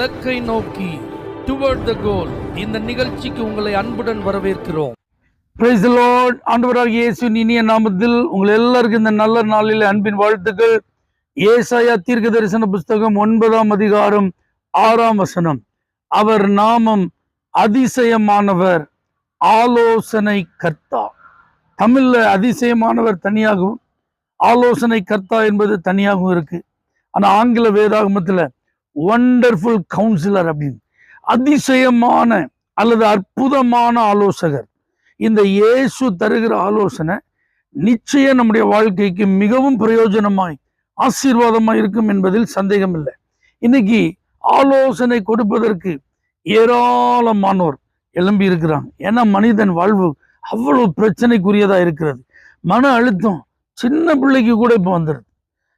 இலக்கை நோக்கி டுவர்ட் த கோல் இந்த நிகழ்ச்சிக்கு உங்களை அன்புடன் வரவேற்கிறோம். Praise the Lord. ஆண்டவராகிய இயேசுவின் இனிய நாமத்தில் உங்கள் எல்லாருக்கும் இந்த நல்ல நாளில் அன்பின் வாழ்த்துக்கள். ஏசாயா தீர்க்க தரிசன புஸ்தகம் 9ஆம் அதிகாரம் 6ஆம் வசனம். அவர் நாமம் அதிசயமானவர், ஆலோசனை கர்த்தா. தமிழ்ல அதிசயமானவர் தனியாகவும் ஆலோசனை கர்த்தா என்பது தனியாகவும் இருக்கு. ஆனா ஆங்கில வேதாகமத்துல வண்டர்ஃபுல் கவுன்சிலர் அப்படின்னு, அதிசயமான அல்லது அற்புதமான ஆலோசகர். இந்த இயேசு தருகிற ஆலோசனை நிச்சயம் நம்முடைய வாழ்க்கைக்கு மிகவும் பிரயோஜனமாய் ஆசீர்வாதமாய் இருக்கும் என்பதில் சந்தேகம் இல்லை. இன்னைக்கு ஆலோசனை கொடுப்பதற்கு ஏராளமானோர் எழும்பி இருக்கிறாங்க. ஏன்னா மனிதன் வாழ்வு அவ்வளவு பிரச்சனைக்குரியதா இருக்கிறது. மன அழுத்தம் சின்ன பிள்ளைக்கு கூட இப்போ வந்துடுது.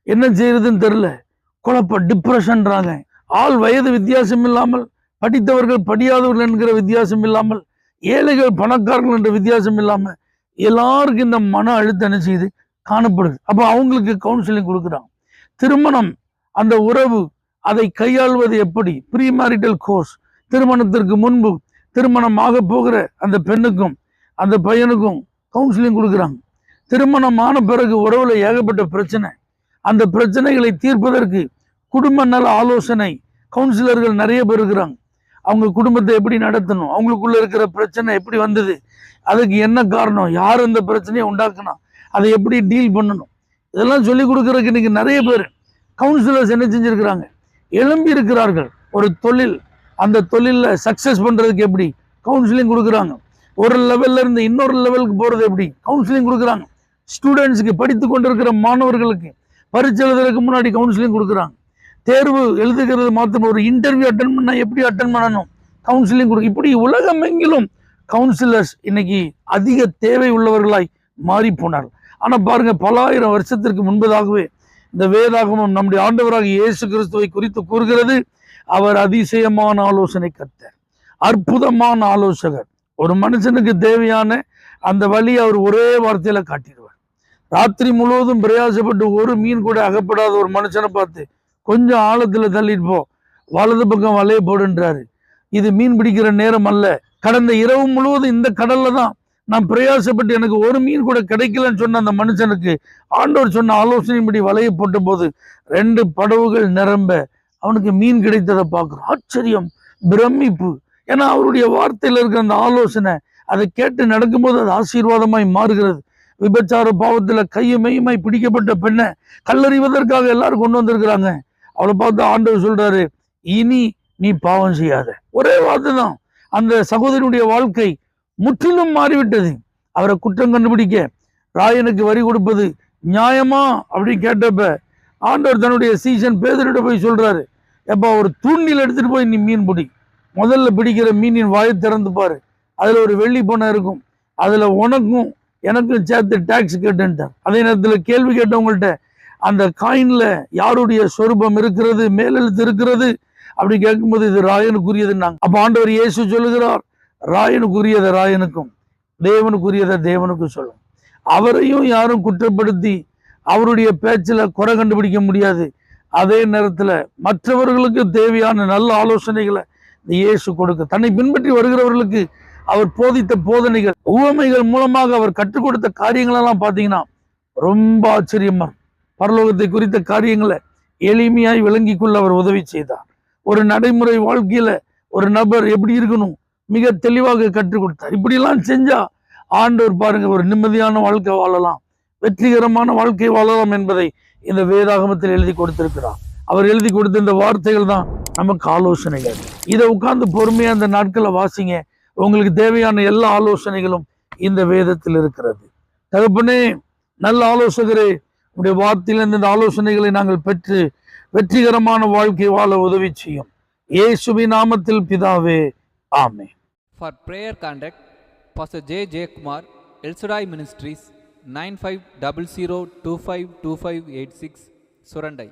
என்ன செய்யறதுன்னு தெரியல. குழப்பம், டிப்ரெஷன்றாங்க. ஆள் வயது வித்தியாசம் இல்லாமல், படித்தவர்கள் படியாதவர்கள் என்கிற வித்தியாசம் இல்லாமல், ஏழைகள் பணக்காரர்கள் என்ற வித்தியாசம் இல்லாமல் எல்லாருக்கும் இந்த மன அழுத்தம் என்ன செய்யுது காணப்படுது. அப்போ அவங்களுக்கு கவுன்சிலிங் கொடுக்குறாங்க. திருமணம், அந்த உறவு, அதை கையாள்வது எப்படி, ப்ரீ மேரிட்டல் கோர்ஸ், திருமணத்திற்கு முன்பு திருமணம் ஆக போகிற அந்த பெண்ணுக்கும் அந்த பையனுக்கும் கவுன்சிலிங் கொடுக்குறாங்க. திருமணமான பிறகு உறவுல ஏகப்பட்ட பிரச்சனை. அந்த பிரச்சனைகளை தீர்ப்பதற்கு குடும்ப நல ஆலோசனை கவுன்சிலர்கள் நிறைய பேர் இருக்கிறாங்க. அவங்க குடும்பத்தை எப்படி நடத்தணும், அவங்களுக்குள்ள இருக்கிற பிரச்சனை எப்படி வந்தது, அதுக்கு என்ன காரணம், யார் அந்த பிரச்சனையை உண்டாக்கணும், அதை எப்படி டீல் பண்ணணும், இதெல்லாம் சொல்லி கொடுக்கறதுக்கு இன்னைக்கு நிறைய பேர் கவுன்சிலர்ஸ் என்ன செஞ்சிருக்கிறாங்க, எழும்பி இருக்கிறார்கள். ஒரு தொழில், அந்த தொழிலில் சக்சஸ் பண்றதுக்கு எப்படி கவுன்சிலிங் கொடுக்குறாங்க. ஒரு லெவல்ல இருந்து இன்னொரு லெவலுக்கு போறது எப்படி கவுன்சிலிங் கொடுக்குறாங்க. ஸ்டூடெண்ட்ஸுக்கு, படித்து கொண்டிருக்கிற மாணவர்களுக்கு பரீட்சை எழுதுறதுக்கு முன்னாடி கவுன்சிலிங் கொடுக்குறாங்க. தேர்வு எழுதுகிறது மாத்திரம், ஒரு இன்டர்வியூ அட்டன் பண்ணா எப்படி அட்டன் பண்ணணும் கவுன்சிலிங் கொடுக்கும். இப்படி உலகமெங்கிலும் கவுன்சிலர்ஸ் இன்னைக்கு அதிக தேவை உள்ளவர்களாய் மாறி போனார்கள். ஆனா பாருங்க, பல ஆயிரம் வருஷத்திற்கு முன்பதாகவே இந்த வேதாகமம் நம்முடைய ஆண்டவராக இயேசு கிறிஸ்துவை குறித்து கூறுகிறது. அவர் அதிசயமான ஆலோசனை கர்த்தர், அற்புதமான ஆலோசகர். ஒரு மனுஷனுக்கு தேவையான அந்த வழியை அவர் ஒரே வார்த்தையில காட்டிடுவார். ராத்திரி முழுவதும் பிரயாசப்பட்டு ஒரு மீன் கூட அகப்படாத ஒரு மனுஷனை பார்த்து கொஞ்சம் ஆழத்துல தள்ளிட்டு போ, வலது பக்கம் வலைய போடுன்றாரு. இது மீன் பிடிக்கிற நேரம் அல்ல. கடந்த இரவு முழுவதும் இந்த கடல்ல தான் நான் பிரயாசப்பட்டு எனக்கு ஒரு மீன் கூட கிடைக்கலன்னு சொன்ன அந்த மனுஷனுக்கு ஆண்டவர் சொன்ன ஆலோசனைப்படி வலையை போட்ட போது 2 படவுகள் நிரம்ப அவனுக்கு மீன் கிடைத்ததை பார்க்கிறோம். ஆச்சரியம், பிரமிப்பு. ஏன்னா அவருடைய வார்த்தையில இருக்கிற அந்த ஆலோசனை, அதை கேட்டு நடக்கும்போது அது ஆசீர்வாதமாய் மாறுகிறது. விபச்சார பாவத்துல கையும் மெய்யுமாய் பிடிக்கப்பட்ட பெண்ணை கல்லறிவதற்காக எல்லாரும் கொண்டு வந்திருக்கிறாங்க. அவளை பார்த்து ஆண்டவர் சொல்றாரு, இனி நீ பாவம் செய்யாத. ஒரே வார்த்தை தான். அந்த சகோதரியுடைய வாழ்க்கை முற்றிலும் மாறிவிட்டது. அவரை குற்றம் கண்டுபிடிக்க ராயனுக்கு வரி கொடுப்பது நியாயமா அப்படின்னு கேட்டப்ப ஆண்டவர் தன்னுடைய சீசன் பேதரிட போய் சொல்றாரு, எப்ப ஒரு தூண்டில் எடுத்துட்டு போய் நீ மீன் பிடி, முதல்ல பிடிக்கிற மீனின் வாயை திறந்து பாரு, அதுல ஒரு வெள்ளி பணம் இருக்கும், அதுல உனக்கும் எனக்கும் சேர்த்து டாக்ஸ் கேட்டுட்டார். அதே நேரத்தில் கேள்வி கேட்டவங்கள்ட்ட அந்த காயின்ல யாருடைய சொரூபம் இருக்கிறது, மேலெழுத்து இருக்கிறது அப்படி கேட்கும்போது இது ராயனுக்குரியதுன்னாங்க. அப்ப ஆண்டவர் இயேசு சொல்லுகிறார், ராயனுக்குரியதை ராயனுக்கும் தேவனுக்குரியதை தேவனுக்கும் சொல்லும். அவரையும் யாரும் குற்றப்படுத்தி அவருடைய பேச்சில் குறை கண்டுபிடிக்க முடியாது. அதே நேரத்தில் மற்றவர்களுக்கு தேவையான நல்ல ஆலோசனைகளை இந்த இயேசு கொடுக்க, தன்னை பின்பற்றி வருகிறவர்களுக்கு அவர் போதித்த போதனைகள், உவமைகள் மூலமாக அவர் கற்றுக் கொடுத்த காரியங்களெல்லாம் பார்த்தீங்கன்னா ரொம்ப ஆச்சரியமா, பரலோகத்தை குறித்த காரியங்களை எளிமையாய் விளங்கி கொள்ள அவர் உதவி செய்தார். ஒரு நடைமுறை வாழ்க்கையில ஒரு நபர் எப்படி இருக்கணும் மிக தெளிவாக கற்றுக் கொடுத்தார். இப்படிலாம் செஞ்சா ஆண்டவர் பாருங்க ஒரு நிம்மதியான வாழ்க்கை வாழலாம், வெற்றிகரமான வாழ்க்கை வாழலாம் என்பதை இந்த வேதாகமத்தில் எழுதி கொடுத்திருக்கிறார். அவர் எழுதி கொடுத்த இந்த வார்த்தைகள் தான் நமக்கு ஆலோசனைகள். இதை உட்கார்ந்து பொறுமையா அந்த நாட்களை வாசிங்க. உங்களுக்கு தேவையான எல்லா ஆலோசனைகளும் இந்த வேதத்தில் இருக்கிறது. தகப்பனே, நல்ல ஆலோசகரே, உடைய வார்த்தையிலிருந்து இந்த ஆலோசனைகளை நாங்கள் பெற்று வெற்றிகரமான வாழ்க்கை வாழ உதவி செய்யும். இயேசுவின் நாமத்தில் பிதாவே, ஆமென். For prayer contact, Pastor J. J. Kumar, El Shaddai Ministries, 9500252586, Surandai.